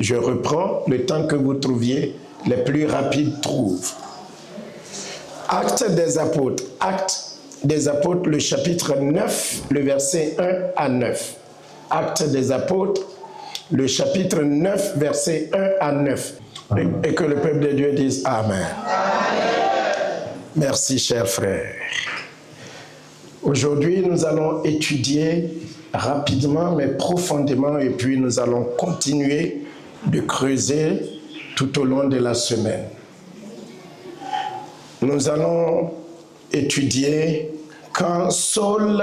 Je reprends le temps que vous trouviez, les plus rapides trouvent. Actes des Apôtres, le chapitre 9, le verset 1 à 9. Actes des Apôtres, le chapitre 9, verset 1 à 9. Et que le peuple de Dieu dise Amen. Amen. Merci, chers frères. Aujourd'hui, nous allons étudier rapidement, mais profondément, et puis nous allons continuer de creuser tout au long de la semaine. Nous allons étudier quand Saul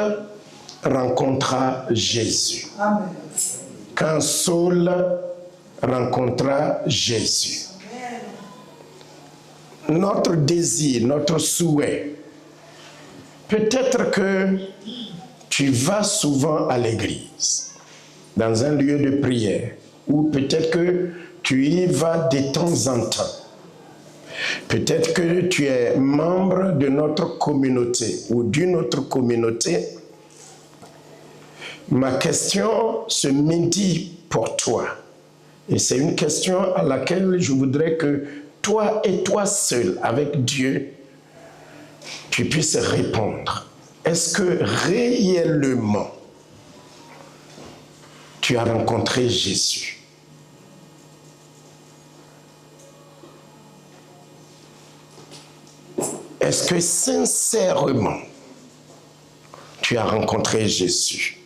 rencontra Jésus. Amen. Quand Saul rencontra Jésus. Amen. Notre désir, notre souhait, peut-être que tu vas souvent à l'église, dans un lieu de prière, ou peut-être que tu y vas de temps en temps. Peut-être que tu es membre de notre communauté ou d'une autre communauté. Ma question ce midi pour toi, et c'est une question à laquelle je voudrais que toi et toi seul, avec Dieu, tu puisses répondre. Est-ce que réellement tu as rencontré Jésus? Est-ce que sincèrement tu as rencontré Jésus?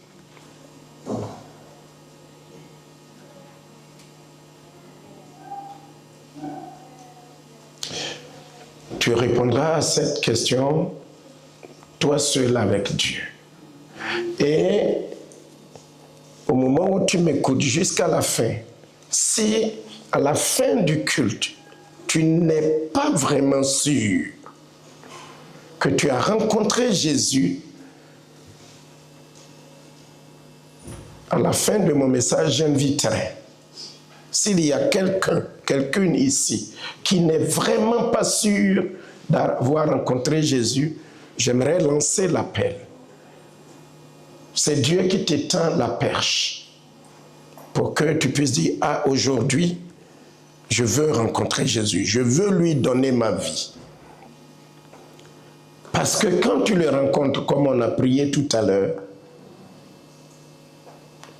Tu répondras à cette question toi seul avec Dieu. Et au moment où tu m'écoutes jusqu'à la fin, si à la fin du culte, tu n'es pas vraiment sûr que tu as rencontré Jésus, à la fin de mon message, j'inviterai, s'il y a quelqu'une ici qui n'est vraiment pas sûr d'avoir rencontré Jésus, j'aimerais lancer l'appel. C'est Dieu qui t'étend la perche pour que tu puisses dire, ah, aujourd'hui, je veux rencontrer Jésus, je veux lui donner ma vie. Parce que quand tu le rencontres, comme on a prié tout à l'heure,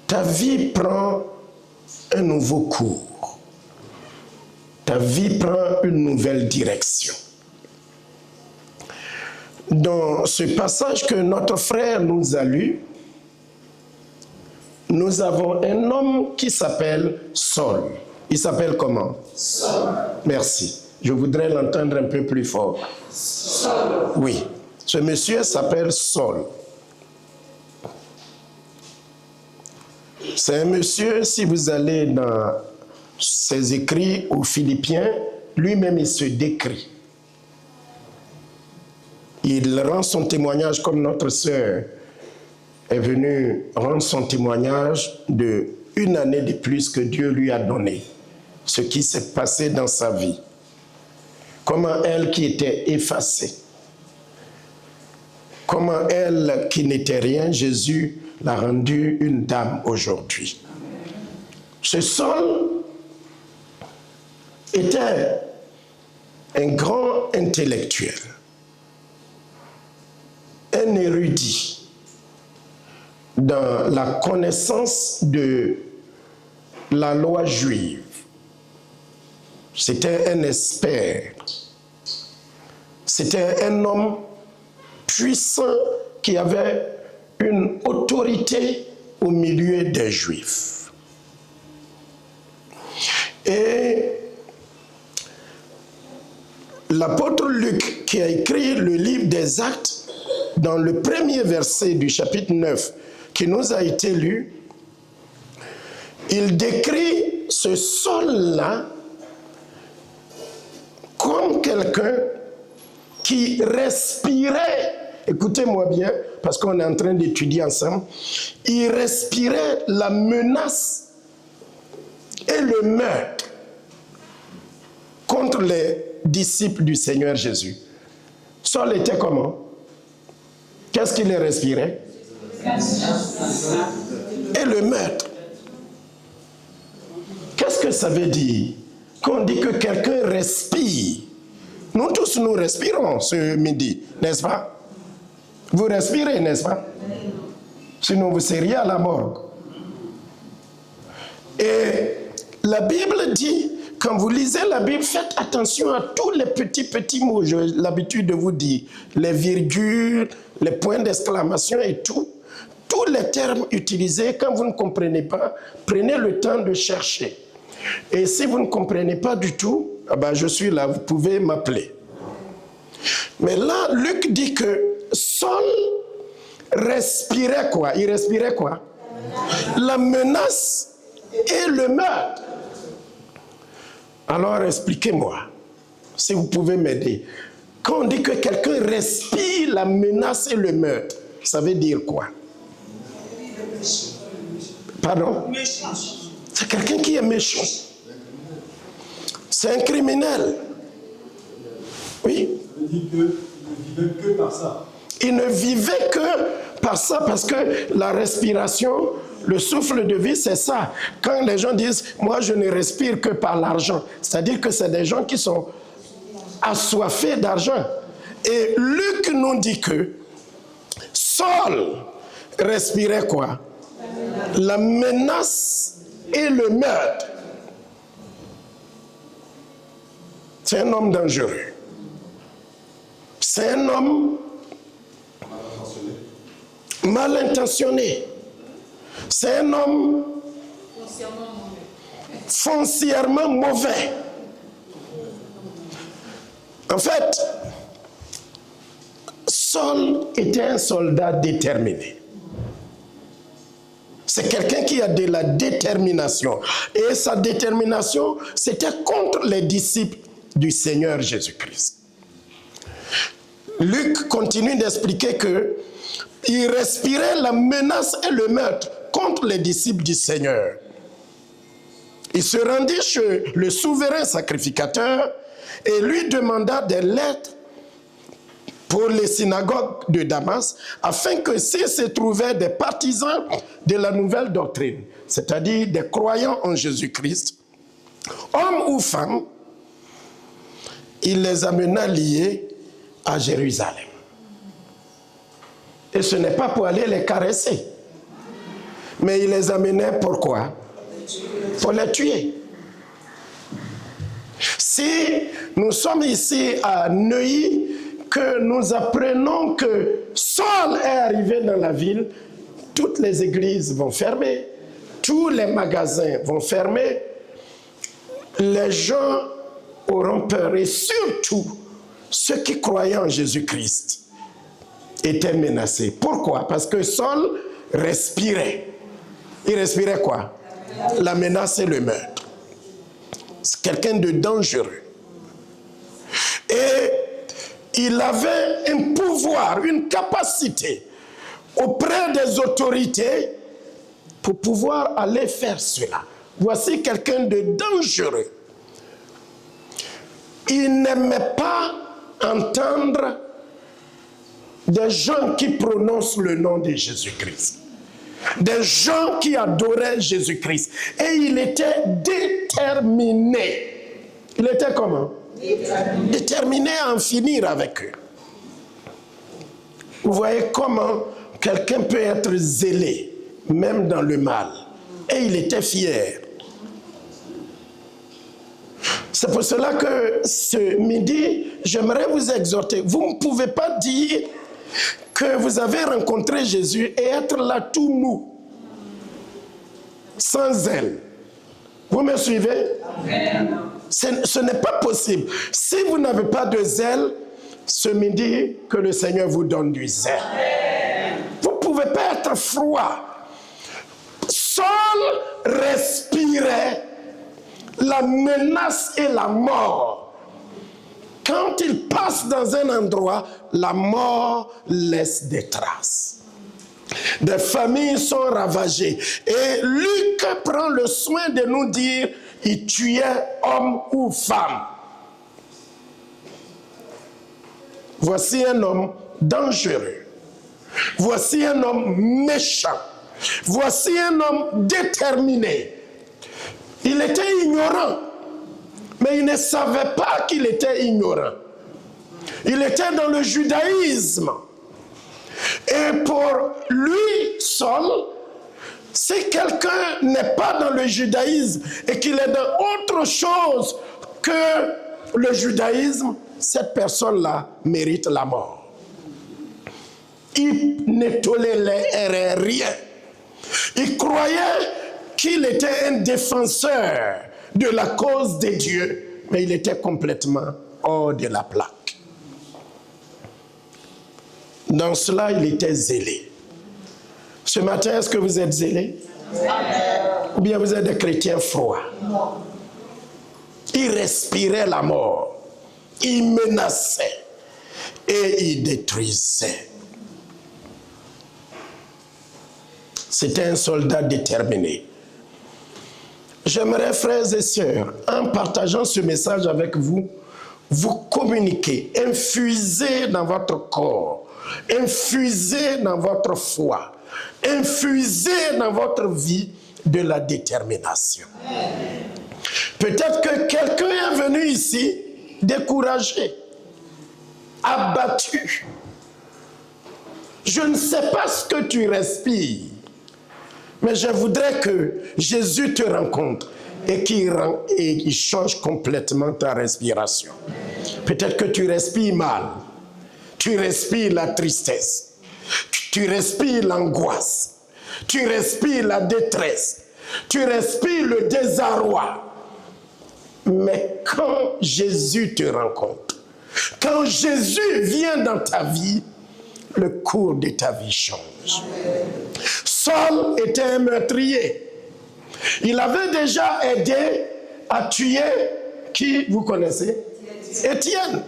ta vie prend un nouveau cours. Ta vie prend une nouvelle direction. Dans ce passage que notre frère nous a lu, nous avons un homme qui s'appelle Saul. Il s'appelle comment? Saul. Merci. Je voudrais l'entendre un peu plus fort. Saul. Oui. Ce monsieur s'appelle Saul. C'est un monsieur, si vous allez dans ses écrits aux Philippiens, lui-même il se décrit. Il rend son témoignage comme notre sœur est venue rendre son témoignage de une année de plus que Dieu lui a donné. Ce qui s'est passé dans sa vie. Comment elle qui était effacée, comment elle qui n'était rien, Jésus l'a rendue une dame aujourd'hui. Ce Saul était un grand intellectuel, un érudit dans la connaissance de la loi juive. C'était un expert. C'était un homme puissant qui avait une autorité au milieu des Juifs. Et l'apôtre Luc, qui a écrit le livre des Actes, dans le premier verset du chapitre 9, qui nous a été lu, il décrit ce Saul-là comme quelqu'un qui respirait, écoutez-moi bien, parce qu'on est en train d'étudier ensemble, il respirait la menace et le meurtre contre les disciples du Seigneur Jésus. Saul était comment? Qu'est-ce qu'il respirait? Et le meurtre. Qu'est-ce que ça veut dire? Quand on dit que quelqu'un respire, nous tous nous respirons ce midi, n'est-ce pas? Vous respirez, n'est-ce pas? Sinon vous seriez à la morgue. Et la Bible dit, quand vous lisez la Bible, faites attention à tous les petits mots. J'ai l'habitude de vous dire, les virgules, les points d'exclamation et tout. Tous les termes utilisés, quand vous ne comprenez pas, prenez le temps de chercher. Et si vous ne comprenez pas du tout, je suis là, vous pouvez m'appeler. Mais là, Luc dit que Saul respirait quoi? Il respirait quoi? La menace et le meurtre. Alors expliquez-moi, si vous pouvez m'aider. Quand on dit que quelqu'un respire la menace et le meurtre, ça veut dire quoi? Pardon? C'est quelqu'un qui est méchant. C'est un criminel. Oui. Il ne vivait que par ça, parce que la respiration, le souffle de vie, c'est ça. Quand les gens disent, moi je ne respire que par l'argent, c'est-à-dire que c'est des gens qui sont assoiffés d'argent. Et Luc nous dit que Saul respirait quoi? La menace et le meurtre. C'est un homme dangereux. C'est un homme mal intentionné. C'est un homme foncièrement mauvais. En fait, Saul était un soldat déterminé. C'est quelqu'un qui a de la détermination. Et sa détermination, c'était contre les disciples du Seigneur Jésus-Christ. Luc continue d'expliquer que il respirait la menace et le meurtre contre les disciples du Seigneur. Il se rendit chez le souverain sacrificateur et lui demanda des lettres pour les synagogues de Damas, afin que s'il se trouvait des partisans de la nouvelle doctrine, c'est-à-dire des croyants en Jésus-Christ, hommes ou femmes, il les amena liés à Jérusalem. Et ce n'est pas pour aller les caresser, mais il les amenait pourquoi? Pour les tuer. Si nous sommes ici à Neuilly, que nous apprenons que Saul est arrivé dans la ville, toutes les églises vont fermer, tous les magasins vont fermer, les gens auront peur et surtout ceux qui croyaient en Jésus-Christ étaient menacés. Pourquoi? Parce que Saul respirait. Il respirait quoi? La menace et le meurtre. C'est quelqu'un de dangereux. Et il avait un pouvoir, une capacité auprès des autorités pour pouvoir aller faire cela. Voici quelqu'un de dangereux. Il n'aimait pas entendre des gens qui prononcent le nom de Jésus-Christ. Des gens qui adoraient Jésus-Christ. Et il était déterminé. Il était comment? Déterminé à en finir avec eux. Vous voyez comment quelqu'un peut être zélé, même dans le mal. Et il était fier. C'est pour cela que ce midi, j'aimerais vous exhorter. Vous ne pouvez pas dire que vous avez rencontré Jésus et être là tout mou, sans zèle. Vous me suivez? Amen. Ce n'est pas possible. Si vous n'avez pas de zèle, ce midi, que le Seigneur vous donne du zèle. Amen. Vous ne pouvez pas être froid. Saul respirait la menace et la mort. Quand il passe dans un endroit, la mort laisse des traces. Des familles sont ravagées. Et Luc prend le soin de nous dire, il tuait homme ou femme. Voici un homme dangereux. Voici un homme méchant. Voici un homme déterminé. Il était ignorant, mais il ne savait pas qu'il était ignorant. Il était dans le judaïsme. Et pour lui, Saul, si quelqu'un n'est pas dans le judaïsme et qu'il est dans autre chose que le judaïsme, cette personne-là mérite la mort. Il ne tolérait rien. Il croyait qu'il était un défenseur de la cause de Dieu, mais il était complètement hors de la plaque. Dans cela, il était zélé. Ce matin, est-ce que vous êtes zélé? Ou bien vous êtes des chrétiens froids? Il respirait la mort. Il menaçait et il détruisait. C'était un soldat déterminé. J'aimerais, frères et sœurs, en partageant ce message avec vous, vous communiquer, infuser dans votre corps, infuser dans votre foi, infuser dans votre vie de la détermination. Peut-être que quelqu'un est venu ici découragé, abattu. Je ne sais pas ce que tu respires, mais je voudrais que Jésus te rencontre et qu'il change complètement ta respiration. Peut-être que tu respires mal, tu respires la tristesse, tu respires l'angoisse, tu respires la détresse, tu respires le désarroi. Mais quand Jésus te rencontre, quand Jésus vient dans ta vie, le cours de ta vie change. Saul était un meurtrier. Il avait déjà aidé à tuer qui, vous connaissez? Étienne.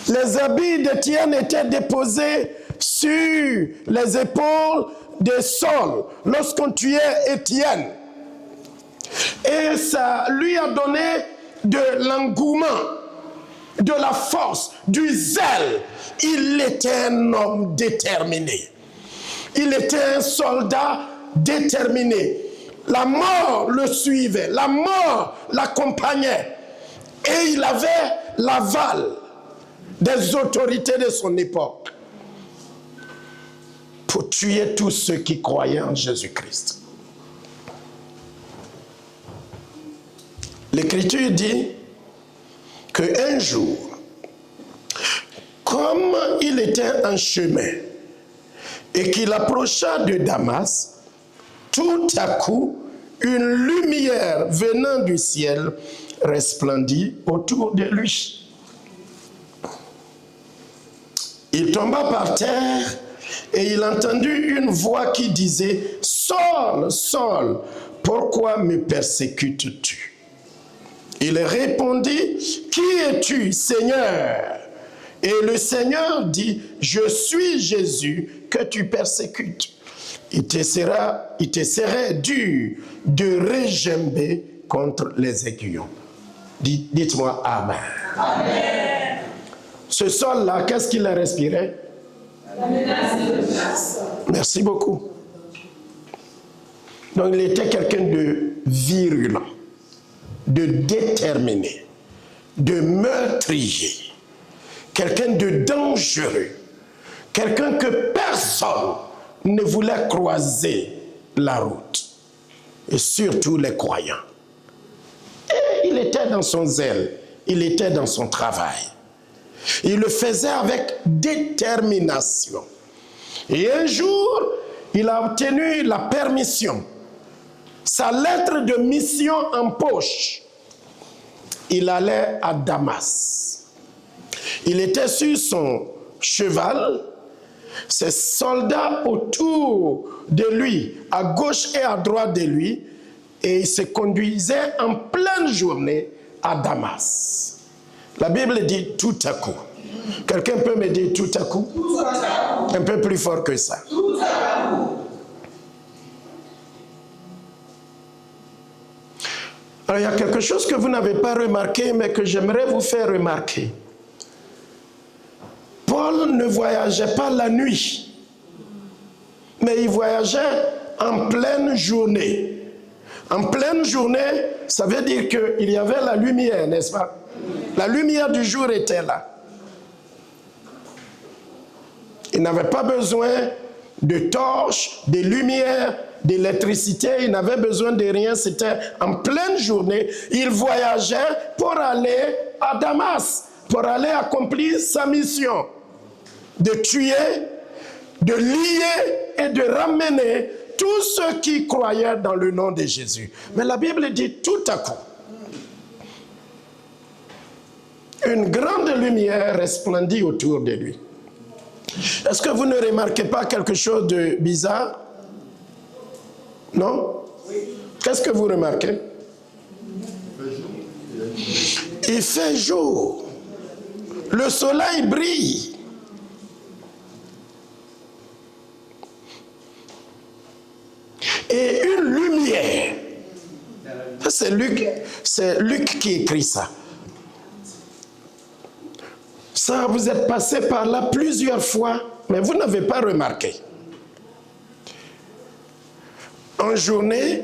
Les habits d'Étienne étaient déposés sur les épaules de Saul lorsqu'on tuait Étienne. Et ça lui a donné de l'engouement, de la force, du zèle. Il était un homme déterminé. Il était un soldat déterminé. La mort le suivait, la mort l'accompagnait. Et il avait l'aval des autorités de son époque pour tuer tous ceux qui croyaient en Jésus-Christ. L'Écriture dit qu'un jour, comme il était en chemin et qu'il approcha de Damas, tout à coup, une lumière venant du ciel resplendit autour de lui. Il tomba par terre et il entendit une voix qui disait « Saul, Saul, pourquoi me persécutes-tu » Il répondit « Qui es-tu, Seigneur ?» Et le Seigneur dit « Je suis Jésus que tu persécutes. Il te serait dur de regimber contre les aiguillons. » Dites-moi Amen. Amen. Ce sol-là, qu'est-ce qu'il a respiré? La menace. Merci beaucoup. Donc il était quelqu'un de virulent, de déterminé, de meurtrier, quelqu'un de dangereux, quelqu'un que personne ne voulait croiser la route, et surtout les croyants. Et il était dans son zèle, il était dans son travail. Il le faisait avec détermination. Et un jour, il a obtenu la permission, sa lettre de mission en poche. Il allait à Damas. Il était sur son cheval, ses soldats autour de lui, à gauche et à droite de lui, et il se conduisait en pleine journée à Damas. La Bible dit tout à coup. Quelqu'un peut me dire tout à coup? Tout à coup. Un peu plus fort que ça. Tout à coup. Alors il y a quelque chose que vous n'avez pas remarqué, mais que j'aimerais vous faire remarquer. Paul ne voyageait pas la nuit, mais il voyageait en pleine journée, En pleine journée, ça veut dire qu'il y avait la lumière, n'est-ce pas? La lumière du jour était là. Il n'avait pas besoin de torches, de lumière, d'électricité, il n'avait besoin de rien, c'était en pleine journée. Il voyageait pour aller à Damas, pour aller accomplir sa mission, de tuer, de lier et de ramener tous ceux qui croyaient dans le nom de Jésus. Mais la Bible dit tout à coup, une grande lumière resplendit autour de lui. Est-ce que vous ne remarquez pas quelque chose de bizarre? Non? Qu'est-ce que vous remarquez? Il fait jour. Le soleil brille. Et une lumière. C'est Luc qui écrit ça. Ça, vous êtes passé par là plusieurs fois, mais vous n'avez pas remarqué. En journée,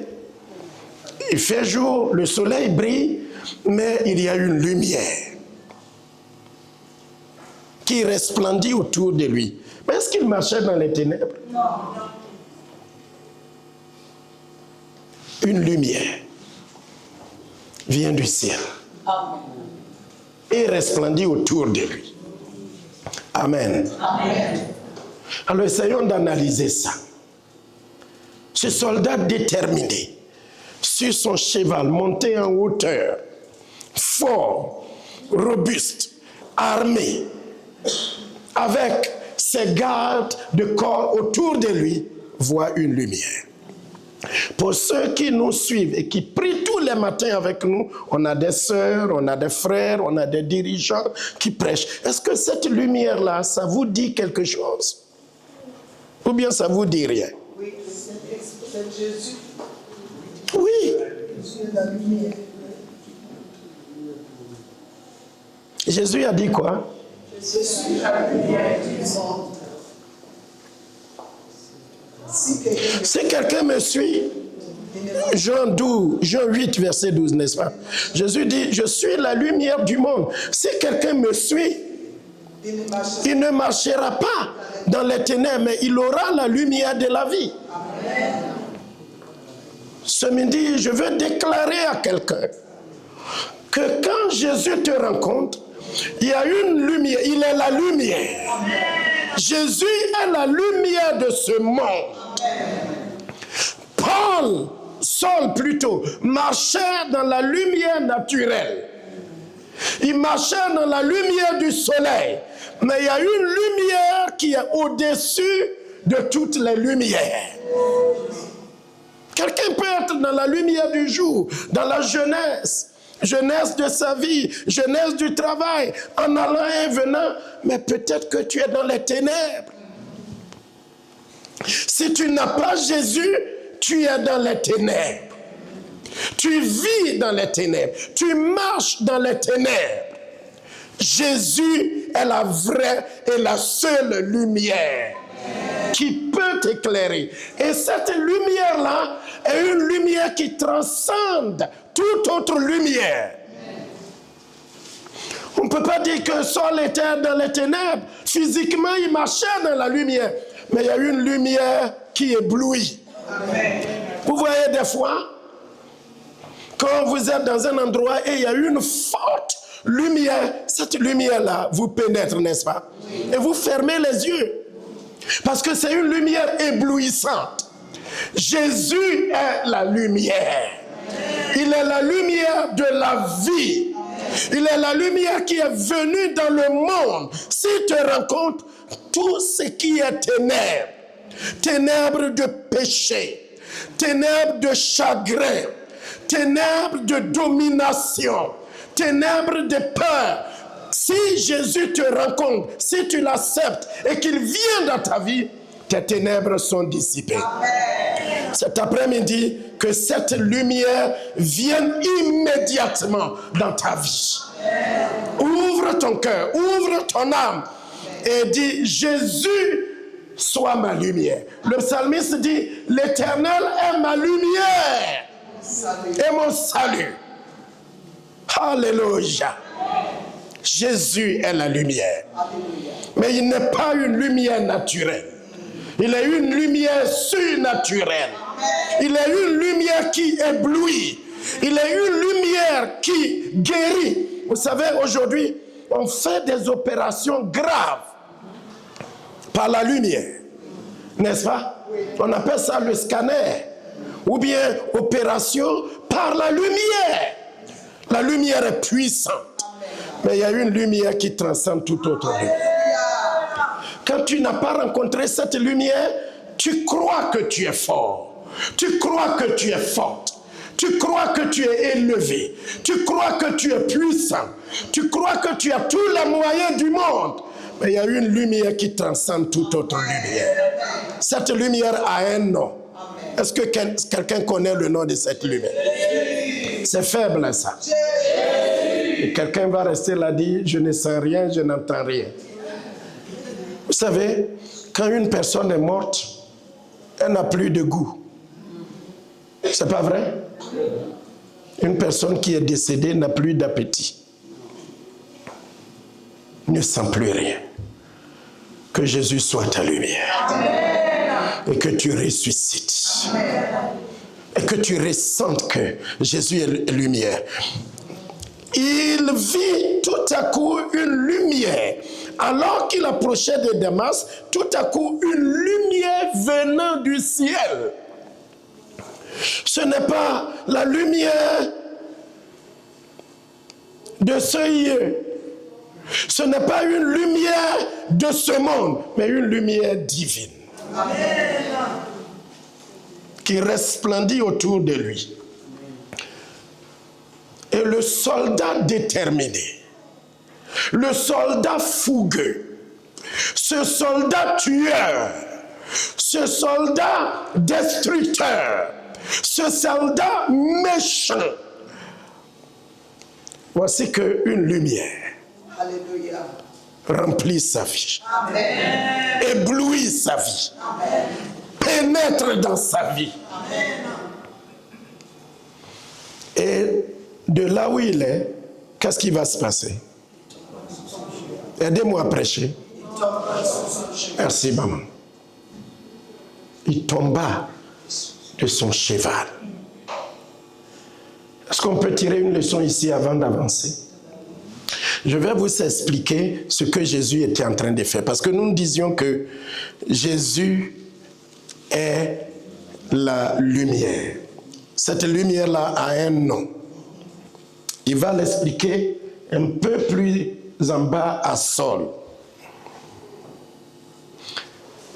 il fait jour, le soleil brille, mais il y a une lumière qui resplendit autour de lui. Mais est-ce qu'il marchait dans les ténèbres? Non. Une lumière vient du ciel. Amen. Et resplendit autour de lui. Amen. Amen. Alors essayons d'analyser ça. Ce soldat déterminé, sur son cheval, monté en hauteur, fort, robuste, armé, avec ses gardes de corps autour de lui, voit une lumière. Pour ceux qui nous suivent et qui prient tous les matins avec nous, on a des sœurs, on a des frères, on a des dirigeants qui prêchent. Est-ce que cette lumière-là, ça vous dit quelque chose? Ou bien ça vous dit rien? Oui, c'est Jésus. Oui. Jésus a dit quoi? Je suis la lumière du monde. Si quelqu'un me suit, Jean 8, verset 12, n'est-ce pas? Jésus dit, je suis la lumière du monde. Si quelqu'un me suit, il ne marchera pas dans les ténèbres, mais il aura la lumière de la vie. Ce midi, je veux déclarer à quelqu'un que quand Jésus te rencontre, il y a une lumière, il est la lumière. Jésus est la lumière de ce monde. Saul plutôt, marchait dans la lumière naturelle. Il marchait dans la lumière du soleil. Mais il y a une lumière qui est au-dessus de toutes les lumières. Quelqu'un peut être dans la lumière du jour, dans la jeunesse de sa vie, jeunesse du travail, en allant et venant, mais peut-être que tu es dans les ténèbres. Si tu n'as pas Jésus, tu es dans les ténèbres. Tu vis dans les ténèbres. Tu marches dans les ténèbres. Jésus est la vraie et la seule lumière qui peut t'éclairer. Et cette lumière-là est une lumière qui transcende toute autre lumière. On ne peut pas dire que Saul était dans les ténèbres. Physiquement, il marchait dans la lumière. Mais il y a une lumière qui éblouit. Amen. Vous voyez des fois, quand vous êtes dans un endroit et il y a une forte lumière, cette lumière-là vous pénètre, n'est-ce pas? Oui. Et vous fermez les yeux. Parce que c'est une lumière éblouissante. Jésus est la lumière. Il est la lumière de la vie. Il est la lumière qui est venue dans le monde. S'il te rencontre, tout ce qui est ténèbres, ténèbres de péché, ténèbres de chagrin, ténèbres de domination, ténèbres de peur. Si Jésus te rencontre, si tu l'acceptes et qu'il vient dans ta vie, tes ténèbres sont dissipées. Amen. Cet après-midi, que cette lumière vienne immédiatement dans ta vie. Amen. Ouvre ton cœur, ouvre ton âme et dis, Jésus, sois ma lumière. Le psalmiste dit, l'Éternel est ma lumière. et mon salut. Alléluia. Jésus est la lumière. Mais il n'est pas une lumière naturelle. Il est une lumière surnaturelle. Il est une lumière qui éblouit. Il est une lumière qui guérit. Vous savez, aujourd'hui, on fait des opérations graves par la lumière. N'est-ce pas? On appelle ça le scanner. Ou bien opération par la lumière. La lumière est puissante. Mais il y a une lumière qui transcende toute autre lumière. Quand tu n'as pas rencontré cette lumière, tu crois que tu es fort. Tu crois que tu es forte. Tu crois que tu es élevé. Tu crois que tu es puissant. Tu crois que tu as tous les moyens du monde. Mais il y a une lumière qui transcende toute autre lumière. Cette lumière a un nom. Est-ce que quelqu'un connaît le nom de cette lumière? C'est faible, ça. Et quelqu'un va rester là, dire, je ne sens rien, je n'entends rien. Vous savez, quand une personne est morte, elle n'a plus de goût. C'est pas vrai? Une personne qui est décédée n'a plus d'appétit. Ne sent plus rien. Que Jésus soit ta lumière. Amen. Et que tu ressuscites. Amen. Et que tu ressentes que Jésus est lumière. Il vit tout à coup une lumière. Alors qu'il approchait de Damas, tout à coup une lumière venant du ciel. Ce n'est pas la lumière de ce lieu. Ce n'est pas une lumière de ce monde, mais une lumière divine. Amen. Qui resplendit autour de lui. Et le soldat déterminé, le soldat fougueux, ce soldat tueur, ce soldat destructeur, ce soldat méchant, voici qu'une lumière Alléluia. Remplit sa vie, Amen. Éblouit sa vie, Amen. Pénètre dans sa vie. Amen. Et de là où il est, qu'est-ce qui va se passer? Aidez-moi à prêcher. Merci, maman. Il tomba de son cheval. Est-ce qu'on peut tirer une leçon ici avant d'avancer? Je vais vous expliquer ce que Jésus était en train de faire. Parce que nous disions que Jésus est la lumière. Cette lumière-là a un nom. Il va l'expliquer un peu plus en bas à Saul.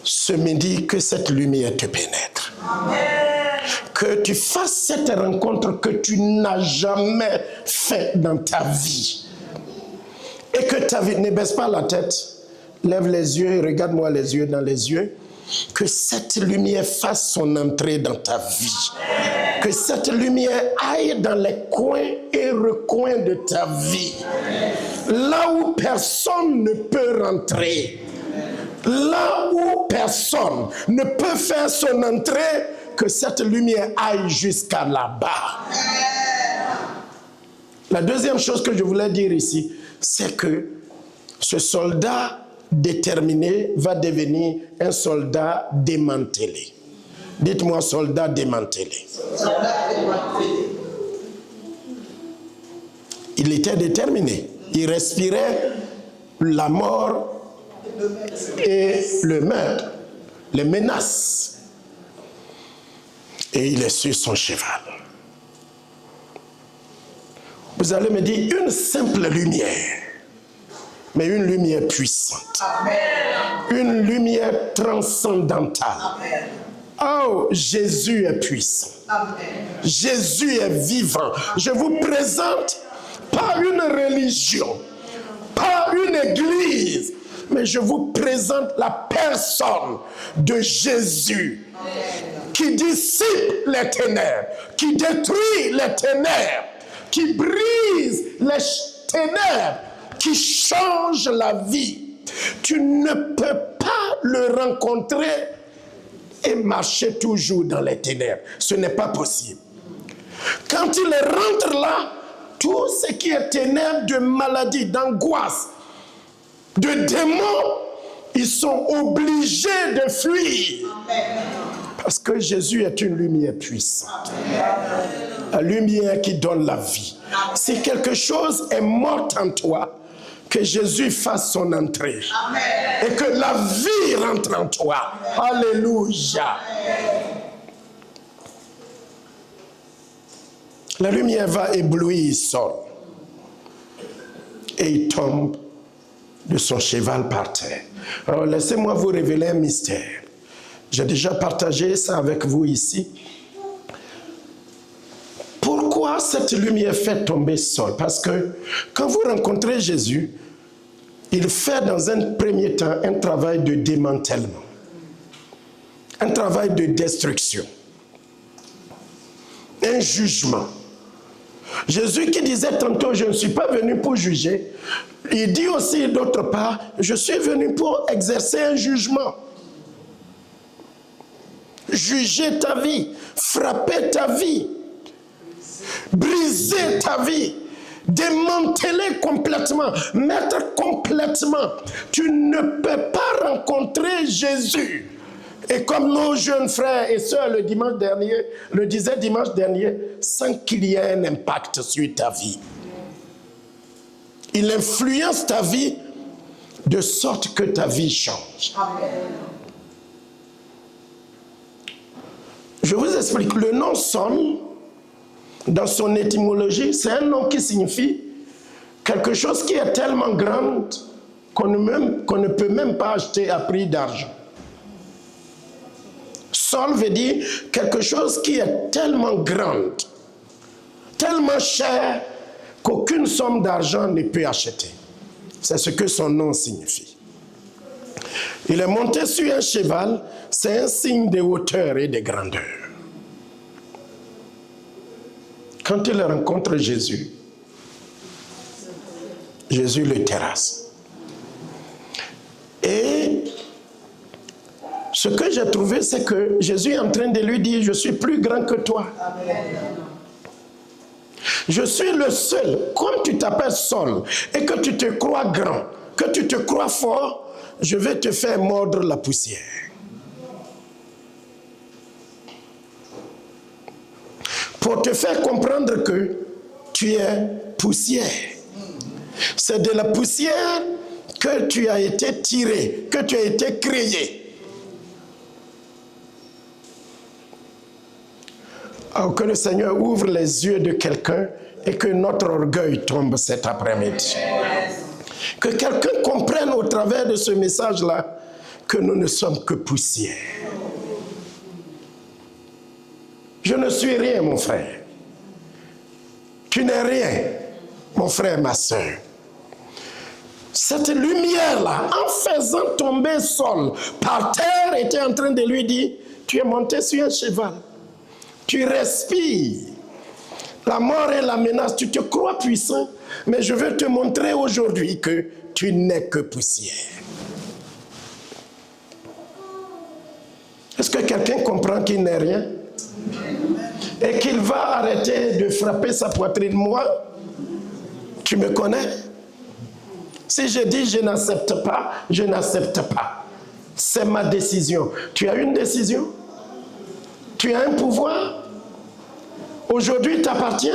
Ce midi, que cette lumière te pénètre. Amen. Que tu fasses cette rencontre que tu n'as jamais faite dans ta vie. Et que ta vie, ne baisse pas la tête, lève les yeux et regarde-moi les yeux dans les yeux. Que cette lumière fasse son entrée dans ta vie. Que cette lumière aille dans les coins et recoins de ta vie. Là où personne ne peut rentrer. Là où personne ne peut faire son entrée, que cette lumière aille jusqu'à là-bas. La deuxième chose que je voulais dire ici, c'est que ce soldat déterminé va devenir un soldat démantelé. Dites-moi, soldat démantelé. Il était déterminé. Il respirait la mort et le meurtre, les menaces. Et il est sur son cheval. Vous allez me dire, une simple lumière, mais une lumière puissante. Amen. Une lumière transcendantale. Amen. Oh, Jésus est puissant. Amen. Jésus est vivant. Je vous présente pas une religion, pas une église, mais je vous présente la personne de Jésus. Amen. Qui dissipe les ténèbres, qui détruit les ténèbres, qui brise les ténèbres, qui change la vie. Tu ne peux pas le rencontrer et marcher toujours dans les ténèbres. Ce n'est pas possible. Quand il rentre là, tout ce qui est ténèbres de maladie, d'angoisse, de démons, ils sont obligés de fuir. Parce que Jésus est une lumière puissante. La lumière qui donne la vie. Si quelque chose est mort en toi, que Jésus fasse son entrée. Et que la vie rentre en toi. Alléluia. La lumière va éblouir Saul. Et il tombe de son cheval par terre. Alors laissez-moi vous révéler un mystère. J'ai déjà partagé ça avec vous ici. Pourquoi cette lumière fait tomber Saul? Parce que quand vous rencontrez Jésus, il fait dans un premier temps un travail de démantèlement, un travail de destruction, un jugement. Jésus qui disait tantôt, je ne suis pas venu pour juger, il dit aussi d'autre part, je suis venu pour exercer un jugement. Juger ta vie, frapper ta vie, briser ta vie, démanteler complètement, mettre complètement. Tu ne peux pas rencontrer Jésus. Et comme nos jeunes frères et sœurs le disaient dimanche dernier, sans qu'il y ait un impact sur ta vie. Il influence ta vie de sorte que ta vie change. Amen. Je vous explique, le nom Saul, dans son étymologie, c'est un nom qui signifie quelque chose qui est tellement grand qu'on ne peut même pas acheter à prix d'argent. Saul veut dire quelque chose qui est tellement grand, tellement cher, qu'aucune somme d'argent ne peut acheter. C'est ce que son nom signifie. Il est monté sur un cheval, c'est un signe de hauteur et de grandeur. Quand il rencontre Jésus, Jésus le terrasse. Et ce que j'ai trouvé, c'est que Jésus est en train de lui dire, je suis plus grand que toi. Je suis le seul, comme tu t'appelles Saul, et que tu te crois grand, que tu te crois fort, je vais te faire mordre la poussière. Pour te faire comprendre que tu es poussière. C'est de la poussière que tu as été tiré, que tu as été créé. Alors que le Seigneur ouvre les yeux de quelqu'un et que notre orgueil tombe cet après-midi. Que quelqu'un comprenne au travers de ce message-là que nous ne sommes que poussière. Je ne suis rien, mon frère. Tu n'es rien, mon frère, ma soeur. Cette lumière-là, en faisant tomber Saul par terre, était en train de lui dire, tu es monté sur un cheval. Tu respires. La mort et la menace, tu te crois puissant, mais je veux te montrer aujourd'hui que tu n'es que poussière. Est-ce que quelqu'un comprend qu'il n'est rien? Et qu'il va arrêter de frapper sa poitrine? Moi, tu me connais? Si je dis je n'accepte pas, je n'accepte pas. C'est ma décision. Tu as une décision? Tu as un pouvoir? Aujourd'hui t'appartient?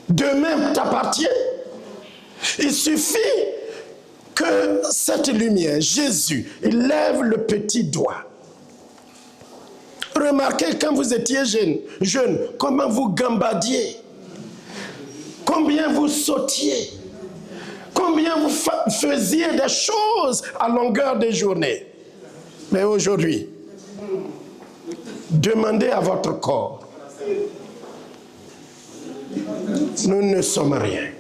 Demain t'appartient? Il suffit que cette lumière, Jésus, il lève le petit doigt. Remarquez quand vous étiez jeune, comment vous gambadiez, combien vous sautiez, combien vous faisiez des choses à longueur de journée. Mais aujourd'hui, demandez à votre corps. Nous ne sommes rien.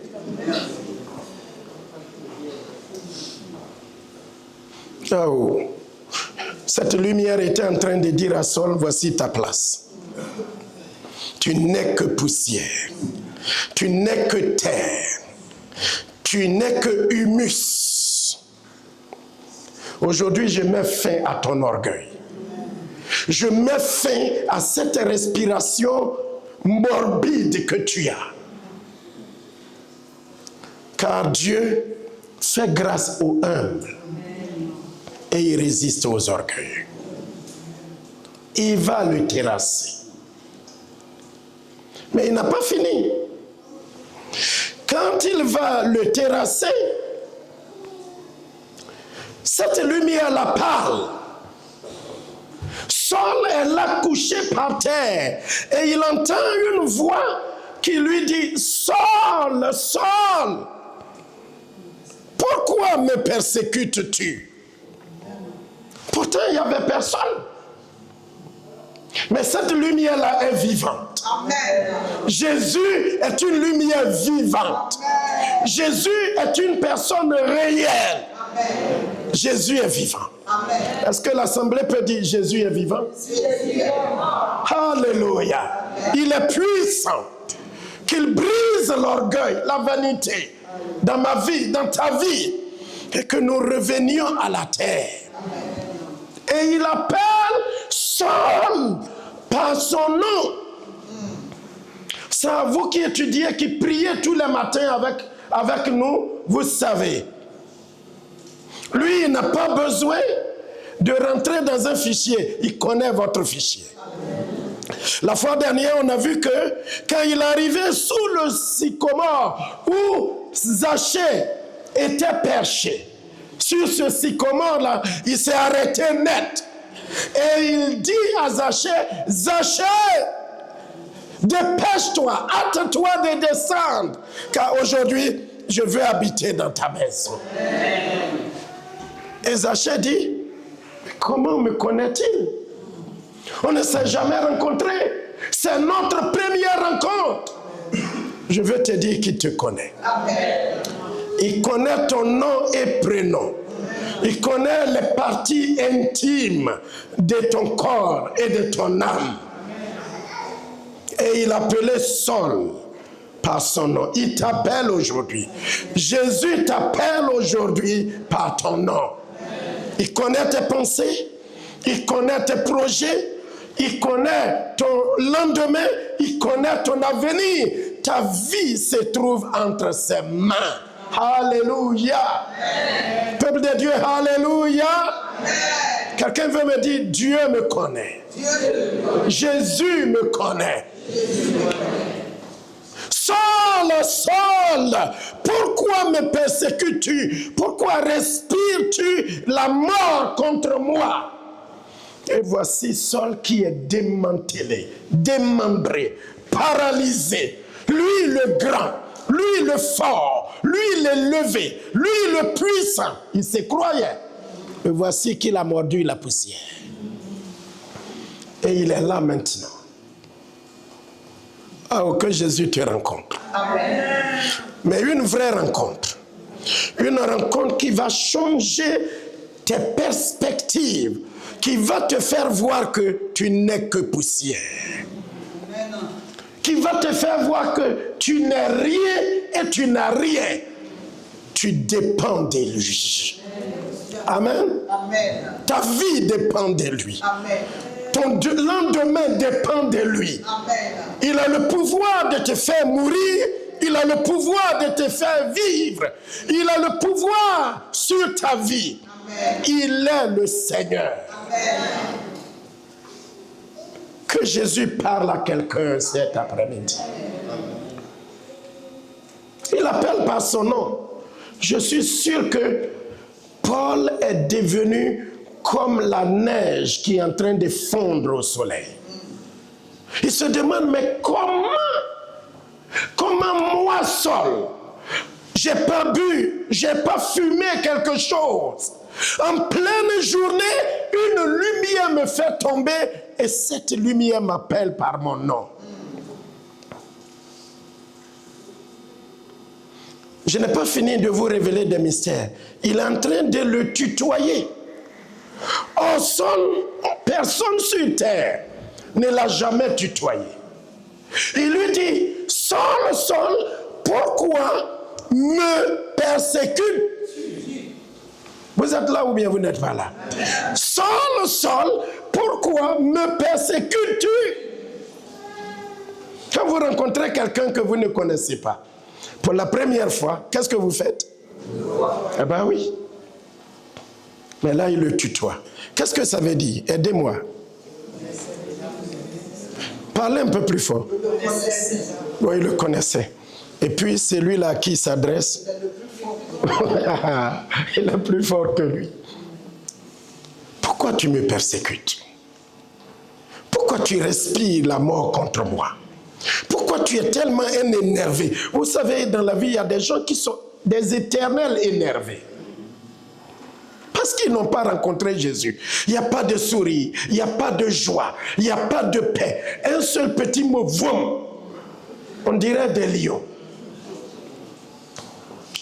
Oh. Cette lumière était en train de dire à Saul, voici ta place. Tu n'es que poussière. Tu n'es que terre. Tu n'es que humus. Aujourd'hui, je mets fin à ton orgueil. Je mets fin à cette respiration morbide que tu as. Car Dieu fait grâce aux humbles et il résiste aux orgueilleux. Il va le terrasser. Mais il n'a pas fini. Quand il va le terrasser, cette lumière la parle. Saul est là couché par terre et il entend une voix qui lui dit: Saul, Saul, pourquoi me persécutes-tu? Pourtant il n'y avait personne. Mais cette lumière-là est vivante. Amen. Jésus est une lumière vivante. Amen. Jésus est une personne réelle. Amen. Jésus est vivant. Amen. Est-ce que l'Assemblée peut dire Jésus est vivant? Alléluia. Amen. Il est puissant. Qu'il brise l'orgueil, la vanité dans ma vie, dans ta vie, et que nous revenions à la terre. Amen. Et il appelle Saul par son nom. C'est à vous qui étudiez, qui priez tous les matins avec nous, vous savez. Lui, il n'a pas besoin de rentrer dans un fichier. Il connaît votre fichier. La fois dernière, on a vu que quand il arrivait sous le sycomore où Zachée était perché, sur ce sycomore-là, il s'est arrêté net. Et il dit à Zachée: Zachée, dépêche-toi, hâte-toi de descendre, car aujourd'hui, je veux habiter dans ta maison. Et Zachée dit: comment me connaît-il? On ne s'est jamais rencontré. C'est notre première rencontre. Je veux te dire qu'il te connaît. Il connaît ton nom et prénom. Il connaît les parties intimes de ton corps et de ton âme. Et il appelait Saul par son nom. Il t'appelle aujourd'hui. Jésus t'appelle aujourd'hui par ton nom. Il connaît tes pensées. Il connaît tes projets. Il connaît ton lendemain. Il connaît ton avenir. Ta vie se trouve entre ses mains. Alléluia. Amen. Peuple de Dieu, alléluia. Amen. Quelqu'un veut me dire: Dieu me connaît. Jésus me connaît. Saul, Saul, pourquoi me persécutes-tu? Pourquoi respires-tu la mort contre moi? Et voici Saul qui est démantelé, démembré, paralysé. Lui le grand, lui le fort, lui l'élevé, lui le puissant. Il se croyait. Et voici qu'il a mordu la poussière. Et il est là maintenant. Alors que Jésus te rencontre. Amen. Mais une vraie rencontre. Une rencontre qui va changer tes perspectives, qui va te faire voir que tu n'es que poussière. Amen. Qui va te faire voir que tu n'es rien et tu n'as rien. Tu dépends de lui. Amen. Amen. Ta vie dépend de lui. Amen. Ton lendemain dépend de lui. Amen. Il a le pouvoir de te faire mourir. Il a le pouvoir de te faire vivre. Il a le pouvoir sur ta vie. Amen. Il est le Seigneur. Amen. Que Jésus parle à quelqu'un cet après-midi. Il appelle par son nom. Je suis sûr que Paul est devenu comme la neige qui est en train de fondre au soleil. Il se demande: mais comment moi seul, j'ai pas bu, j'ai pas fumé quelque chose. En pleine journée, une lumière me fait tomber et cette lumière m'appelle par mon nom. Je n'ai pas fini de vous révéler des mystères. Il est en train de le tutoyer. Oh, personne sur terre ne l'a jamais tutoyé. Il lui dit: Saul, Saul, pourquoi me persécutes-tu? Vous êtes là ou bien vous n'êtes pas là? Saul, Saul, pourquoi me persécutes-tu? Quand vous rencontrez quelqu'un que vous ne connaissez pas, pour la première fois, qu'est-ce que vous faites? Eh bien oui. Mais là, il le tutoie. Qu'est-ce que ça veut dire? Aidez-moi. Parlez un peu plus fort. Oui, il le connaissait. Et puis, c'est lui-là qui s'adresse. Il est plus fort que lui. Pourquoi tu me persécutes? Pourquoi tu respires la mort contre moi? Pourquoi tu es tellement un énervé? Vous savez, dans la vie, il y a des gens qui sont des éternels énervés. Parce qu'ils n'ont pas rencontré Jésus. Il n'y a pas de sourire, il n'y a pas de joie, il n'y a pas de paix. Un seul petit mot, vroom, on dirait des lions.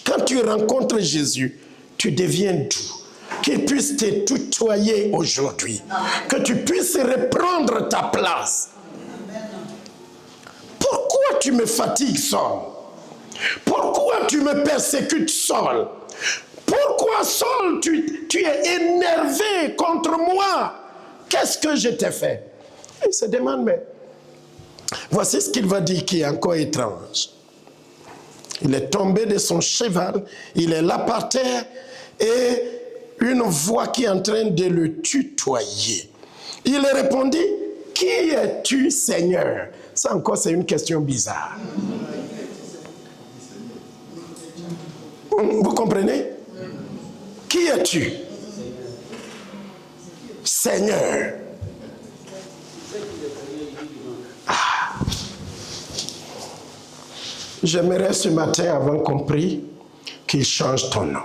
Quand tu rencontres Jésus, tu deviens doux. Qu'il puisse te tutoyer aujourd'hui. Que tu puisses reprendre ta place. Pourquoi tu me fatigues Saul? Pourquoi tu me persécutes Saul? Pourquoi Saul, tu es énervé contre moi? Qu'est-ce que je t'ai fait? Il se demande, mais voici ce qu'il va dire qui est encore étrange. Il est tombé de son cheval, il est là par terre, et une voix qui est en train de le tutoyer. Il répondit, qui es-tu, Seigneur? Ça encore, c'est une question bizarre. Vous comprenez? Qui es-tu? Seigneur. J'aimerais ce matin, avant qu'on prie, qu'il change ton nom.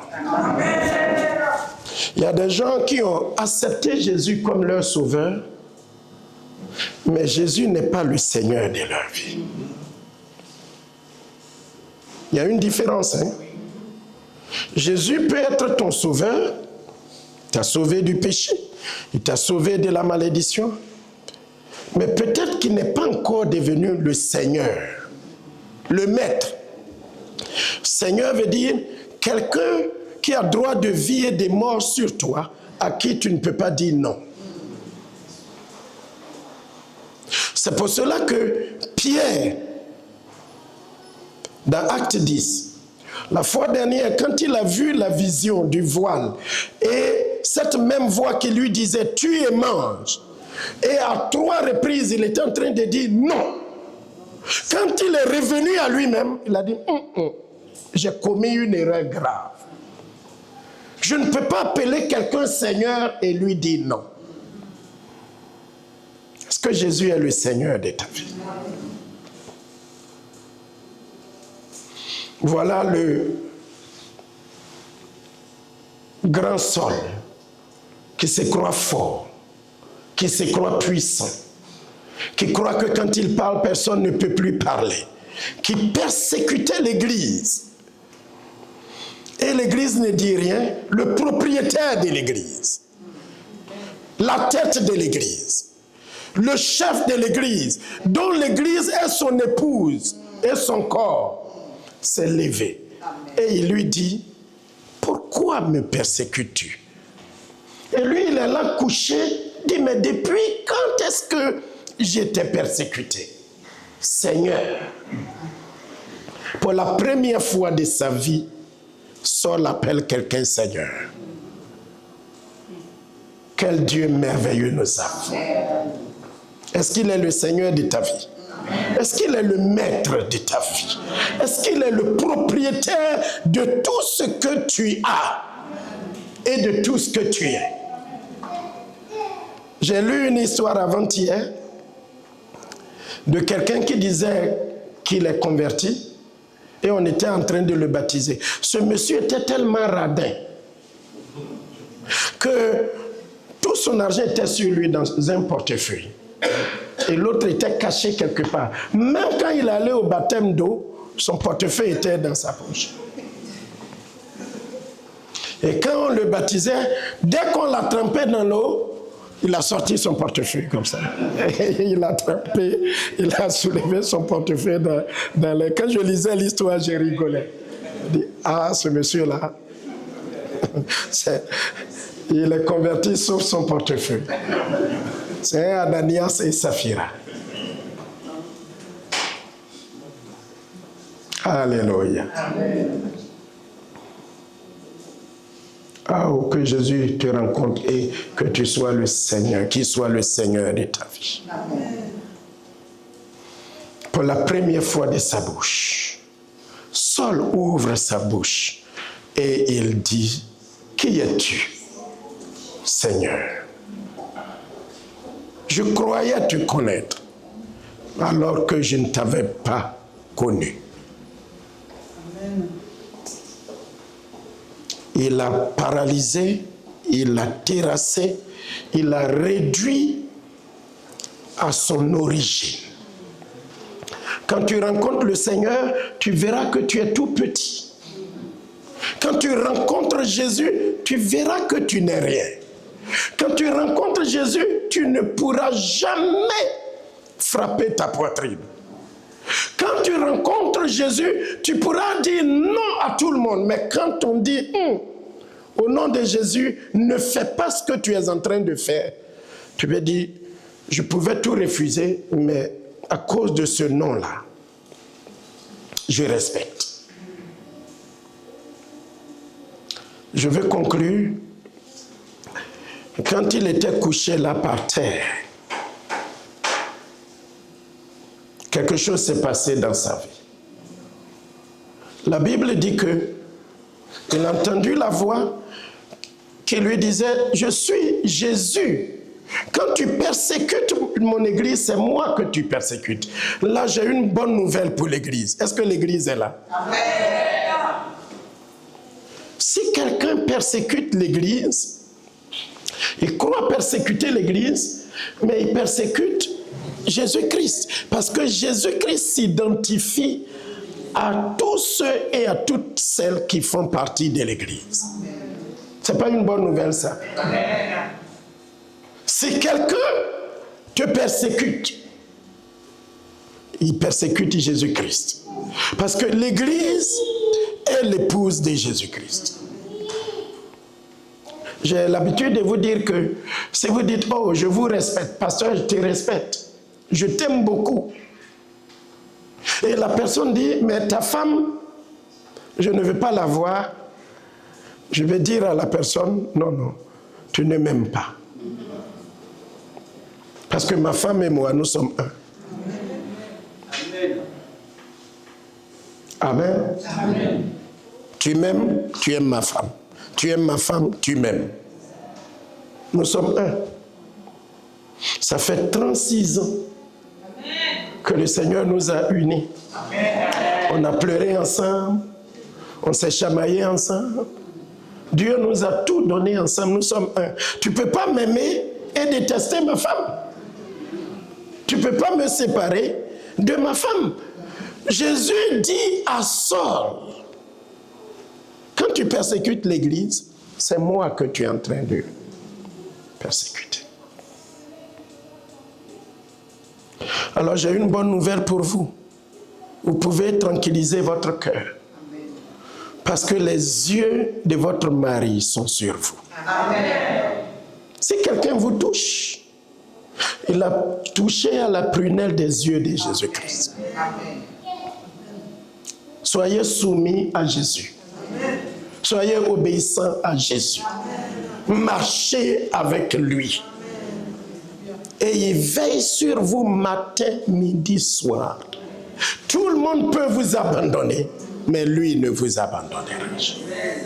Il y a des gens qui ont accepté Jésus comme leur sauveur, mais Jésus n'est pas le Seigneur de leur vie. Il y a une différence, hein? Jésus peut être ton sauveur, il t'a sauvé du péché, il t'a sauvé de la malédiction, mais peut-être qu'il n'est pas encore devenu le Seigneur, le maître. Seigneur veut dire quelqu'un qui a droit de vie et de mort sur toi, à qui tu ne peux pas dire non. C'est pour cela que Pierre, dans Acte 10, la fois dernière, quand il a vu la vision du voile, et cette même voix qui lui disait « tue et mange », et à 3 reprises, il était en train de dire « non ». Quand il est revenu à lui-même, il a dit « j'ai commis une erreur grave. Je ne peux pas appeler quelqu'un Seigneur et lui dire non. » Est-ce que Jésus est le Seigneur de ta vie? Voilà le grand Saul qui se croit fort, qui se croit puissant, qui croit que quand il parle, personne ne peut plus parler, qui persécutait l'Église. Et l'Église ne dit rien, le propriétaire de l'Église, la tête de l'Église, le chef de l'Église, dont l'Église est son épouse et son corps, s'est levé. Et il lui dit, pourquoi me persécutes-tu? Et lui, il est là couché, dit, mais depuis quand est-ce que j'étais persécuté? Seigneur, pour la première fois de sa vie, Saul appelle quelqu'un Seigneur. Quel Dieu merveilleux nous avons. Est-ce qu'il est le Seigneur de ta vie? Est-ce qu'il est le maître de ta vie? Est-ce qu'il est le propriétaire de tout ce que tu as et de tout ce que tu es? J'ai lu une histoire avant-hier de quelqu'un qui disait qu'il est converti et on était en train de le baptiser. Ce monsieur était tellement radin que tout son argent était sur lui dans un portefeuille. Et l'autre était caché quelque part. Même quand il allait au baptême d'eau, son portefeuille était dans sa poche. Et quand on le baptisait, dès qu'on l'a trempé dans l'eau, il a sorti son portefeuille comme ça. Et il a trempé, il a soulevé son portefeuille dans les... Quand je lisais l'histoire, j'ai rigolé. Je dis, ah, ce monsieur-là, il est converti sauf son portefeuille. C'est Ananias et Saphira. Alléluia. Amen. Oh, que Jésus te rencontre et que tu sois le Seigneur, qu'il soit le Seigneur de ta vie. Amen. Pour la première fois de sa bouche, Saul ouvre sa bouche et il dit, qui es-tu, Seigneur? Je croyais te connaître alors que je ne t'avais pas connu. Amen. Il l'a paralysé, il l'a terrassé, il l'a réduit à son origine. Quand tu rencontres le Seigneur, tu verras que tu es tout petit. Quand tu rencontres Jésus, tu verras que tu n'es rien. Quand tu rencontres Jésus, tu ne pourras jamais frapper ta poitrine. Quand tu rencontres Jésus, tu pourras dire non à tout le monde. Mais quand on dit au nom de Jésus, ne fais pas ce que tu es en train de faire, tu peux dire, je pouvais tout refuser, mais à cause de ce nom-là, je respecte. Je veux conclure. Quand il était couché là par terre, quelque chose s'est passé dans sa vie. La Bible dit que il a entendu la voix qui lui disait, je suis Jésus. Quand tu persécutes mon église, c'est moi que tu persécutes. Là, j'ai une bonne nouvelle pour l'église. Est-ce que l'église est là? Amen. Si quelqu'un persécute l'église, il croit persécuter l'église, mais il persécute Jésus-Christ. Parce que Jésus-Christ s'identifie à tous ceux et à toutes celles qui font partie de l'église. Ce n'est pas une bonne nouvelle, ça. Amen. Si quelqu'un te persécute, il persécute Jésus-Christ. Parce que l'église est l'épouse de Jésus-Christ. J'ai l'habitude de vous dire que si vous dites, oh, je vous respecte, pasteur, je te respecte, je t'aime beaucoup. Et la personne dit, mais ta femme, je ne veux pas la voir. Je vais dire à la personne, non, non, tu ne m'aimes pas. Parce que ma femme et moi, nous sommes un. Amen. Amen. Tu m'aimes, tu aimes ma femme. Tu aimes ma femme, tu m'aimes. Nous sommes un. Ça fait 36 ans que le Seigneur nous a unis. On a pleuré ensemble. On s'est chamaillé ensemble. Dieu nous a tout donné ensemble. Nous sommes un. Tu ne peux pas m'aimer et détester ma femme. Tu ne peux pas me séparer de ma femme. Jésus dit à Saul, quand tu persécutes l'église, c'est moi que tu es en train de persécuter. Alors j'ai une bonne nouvelle pour vous. Vous pouvez tranquilliser votre cœur. Parce que les yeux de votre mari sont sur vous. Amen. Si quelqu'un vous touche, il a touché à la prunelle des yeux de Jésus-Christ. Amen. Soyez soumis à Jésus. Amen. Soyez obéissants à Jésus. Amen. Marchez avec lui. Amen. Et il veille sur vous matin, midi, soir. Tout le monde peut vous abandonner, mais lui ne vous abandonnera jamais.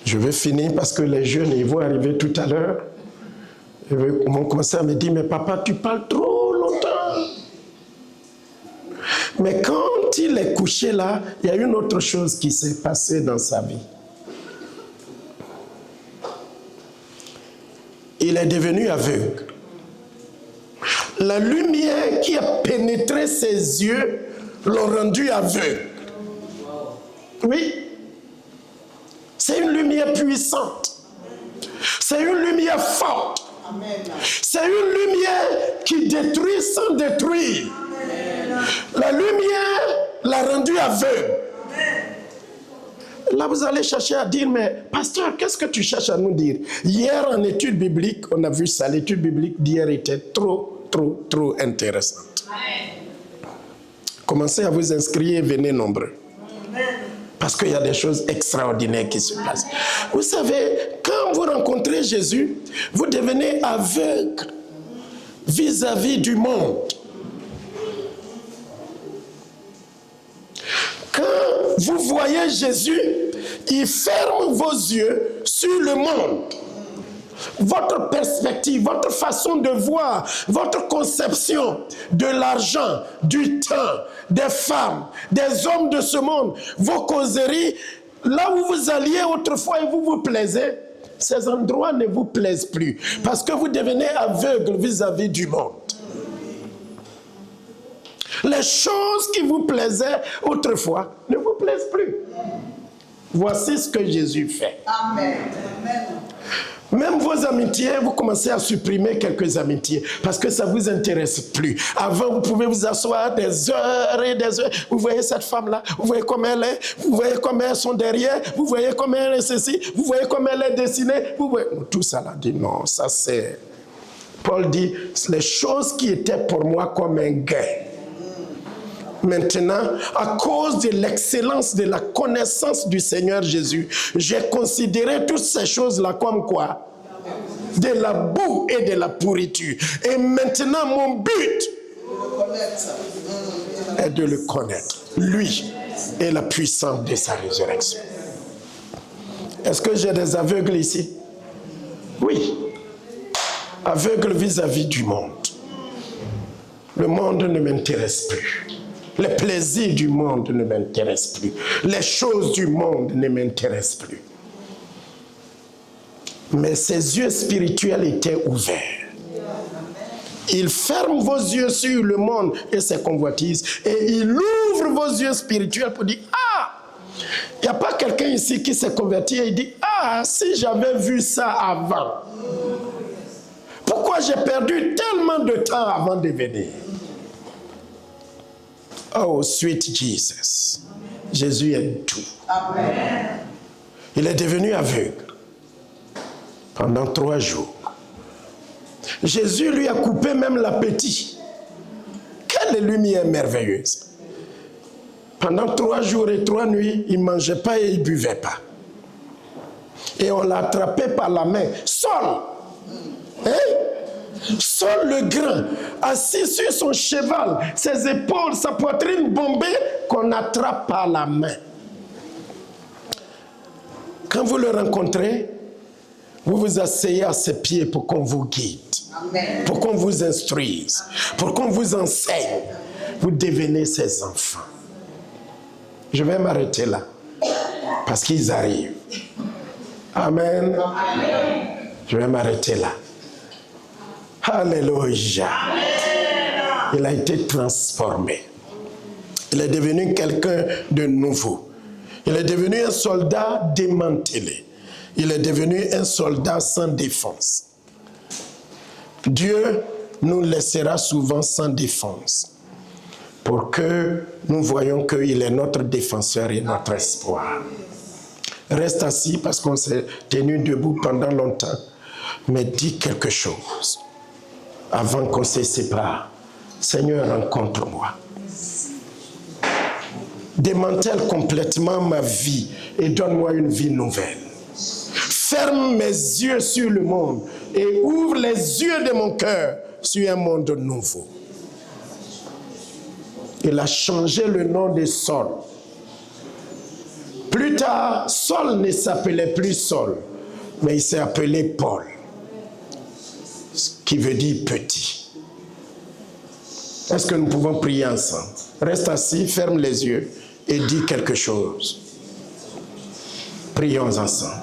Je vais finir parce que les jeunes, ils vont arriver tout à l'heure. Mon conseiller me dit, mais papa, tu parles trop longtemps. Mais quand il est couché là, il y a une autre chose qui s'est passée dans sa vie. Il est devenu aveugle. La lumière qui a pénétré ses yeux l'ont rendu aveugle. Oui. C'est une lumière puissante. C'est une lumière forte. C'est une lumière qui détruit sans détruire. La lumière l'a rendu aveugle. Là, vous allez chercher à dire, mais pasteur, qu'est-ce que tu cherches à nous dire? Hier, en étude biblique, on a vu ça. L'étude biblique d'hier était trop intéressante. Commencez à vous inscrire et venez nombreux. Parce qu'il y a des choses extraordinaires qui se passent. Vous savez, quand vous rencontrez Jésus, vous devenez aveugle vis-à-vis du monde. Quand vous voyez Jésus, il ferme vos yeux sur le monde. Votre perspective, votre façon de voir, votre conception de l'argent, du temps, des femmes, des hommes de ce monde, vos causeries, là où vous alliez autrefois et vous vous plaisez, ces endroits ne vous plaisent plus parce que vous devenez aveugle vis-à-vis du monde. Les choses qui vous plaisaient autrefois ne vous plaisent plus. Voici ce que Jésus fait. Amen. Même vos amitiés, vous commencez à supprimer quelques amitiés parce que ça ne vous intéresse plus. Avant, vous pouvez vous asseoir des heures et des heures. Vous voyez cette femme-là, vous voyez comment elle est, vous voyez comment elles sont derrière, vous voyez comment elle est ceci, vous voyez comment elle est dessinée. Vous voyez... Tout ça là dit non, ça c'est... Paul dit, les choses qui étaient pour moi comme un gain. Maintenant, à cause de l'excellence de la connaissance du Seigneur Jésus, j'ai considéré toutes ces choses-là comme quoi? De la boue et de la pourriture. Et maintenant, mon but est de le connaître. Lui et la puissance de sa résurrection. Est-ce que j'ai des aveugles ici? Oui. Aveugles vis-à-vis du monde. Le monde ne m'intéresse plus. Les plaisirs du monde ne m'intéressent plus. Les choses du monde ne m'intéressent plus. Mais ses yeux spirituels étaient ouverts. Il ferme vos yeux sur le monde et ses convoitises. Et il ouvre vos yeux spirituels pour dire, ah, il n'y a pas quelqu'un ici qui s'est converti et il dit, ah, si j'avais vu ça avant. Pourquoi j'ai perdu tellement de temps avant de venir? Oh, sweet Jesus. Jésus est tout. Amen. Il est devenu aveugle pendant 3 jours. Jésus lui a coupé même l'appétit. Quelle lumière merveilleuse. Pendant 3 jours et 3 nuits, il ne mangeait pas et il ne buvait pas. Et on l'a attrapé par la main. Saul. Saul le grand, assis sur son cheval, ses épaules, sa poitrine bombée, qu'on attrape par la main. Quand vous le rencontrez, vous vous asseyez à ses pieds pour qu'on vous guide, Amen. Pour qu'on vous instruise, pour qu'on vous enseigne. Vous devenez ses enfants. Je vais m'arrêter là, parce qu'ils arrivent. Amen. Amen. Je vais m'arrêter là. Alléluia. Il a été transformé. Il est devenu quelqu'un de nouveau. Il est devenu un soldat démantelé. Il est devenu un soldat sans défense. Dieu nous laissera souvent sans défense pour que nous voyions qu'il est notre défenseur et notre espoir. Reste assis parce qu'on s'est tenu debout pendant longtemps, mais dis quelque chose. Avant qu'on se sépare, Seigneur, rencontre-moi. Démantèle complètement ma vie et donne-moi une vie nouvelle. Ferme mes yeux sur le monde et ouvre les yeux de mon cœur sur un monde nouveau. Il a changé le nom de Saul. Plus tard, Saul ne s'appelait plus Saul, mais il s'est appelé Paul. Qui veut dire petit. Est-ce que nous pouvons prier ensemble? Reste assis, ferme les yeux et dis quelque chose. Prions ensemble.